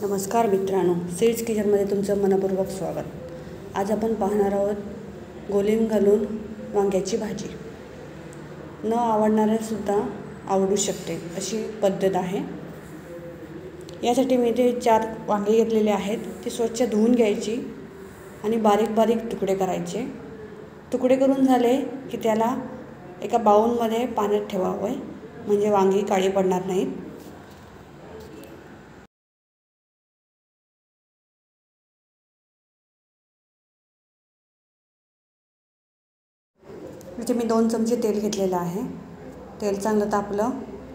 नमस्कार मित्रांनो, सीड्स किचनमध्ये तुमचं मनपूर्वक स्वागत। आज आपण पाहणार आहोत गोलिम घालून वांग्याची भाजी। न आवडणाऱ्यासुद्धा आवडू शकते अशी पद्धत आहे। यासाठी मी इथे 4 वांगे घेतलेले आहेत। ते स्वच्छ धुवून घ्यायची आणि बारीक बारीक तुकडे करायचे। तुकडे करून झाले की त्याला एका बाउलमध्ये पाण्यात ठेवावे, म्हणजे वांगी काळी पडणार नाहीत। इथे मी 2 चमचे तेल घेतलेलं आहे। तेल चांगलं तापलं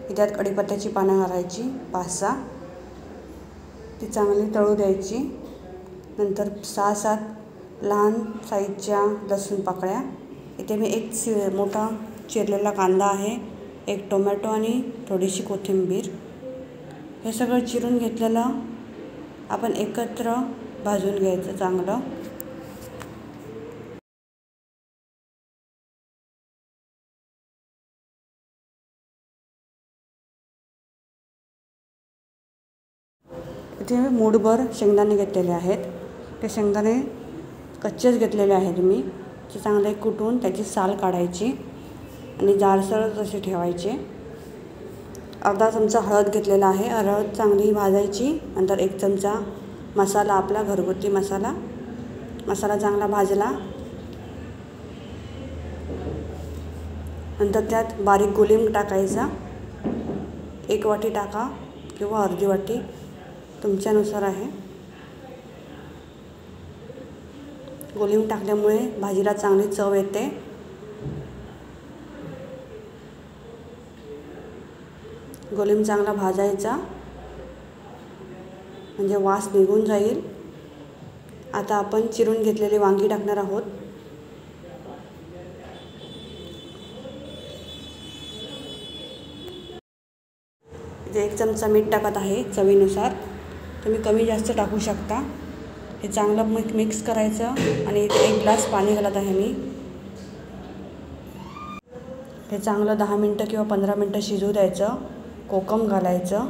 की त्यात कढीपत्त्याची पानं घालायची 5-6, ती चांगली तळू द्यायची। नंतर 6-7 लहान साईजच्या लसूण पाकळ्या, इथे मी एक मोठा चिरलेला कांदा आहे, एक टोमॅटो आणि थोडीशी कोथिंबीर, हे सगळं चिरून घेतलेलं आपण एकत्र भाजून घ्यायचं चांगलं। इथे मी मूठभर शेंगदाणे घेतलेले आहेत। ते शेंगदाणे कच्चेच घेतलेले आहेत मी। ते चांगले कुटून त्याची साल काढायची आणि जाडसर तसे ठेवायचे। अर्धा चमचा हळद घेतलेला आहे। हळद चांगली भाजायची। नंतर 1 चमचा मसाला, आपला घरगुती मसाला चांगला भाजला। नंतर त्यात बारीक गोलिम टाकायचा। 1 वाटी टाका किंवा अर्धी वाटी, तुमच्यानुसार आहे। गोलिम टाकल्यामुळे भाजीला चांगली चव येते। गोलिम चांगला भाजायचा म्हणजे वास निघून जाईल। आता आपण चिरून घेतलेली वांगी टाकणार आहोत। इथे 1 चमचा मीठ टाकत आहे चवीनुसार, तुम्ही कमी जास्त टाकू शकता। हे चांगलं मिक्स करायचं आणि इथे 1 ग्लास पाणी घालत आहे मी। हे चांगलं 10 मिनटं किंवा 15 मिनटं शिजू द्यायचं। कोकम घालायचं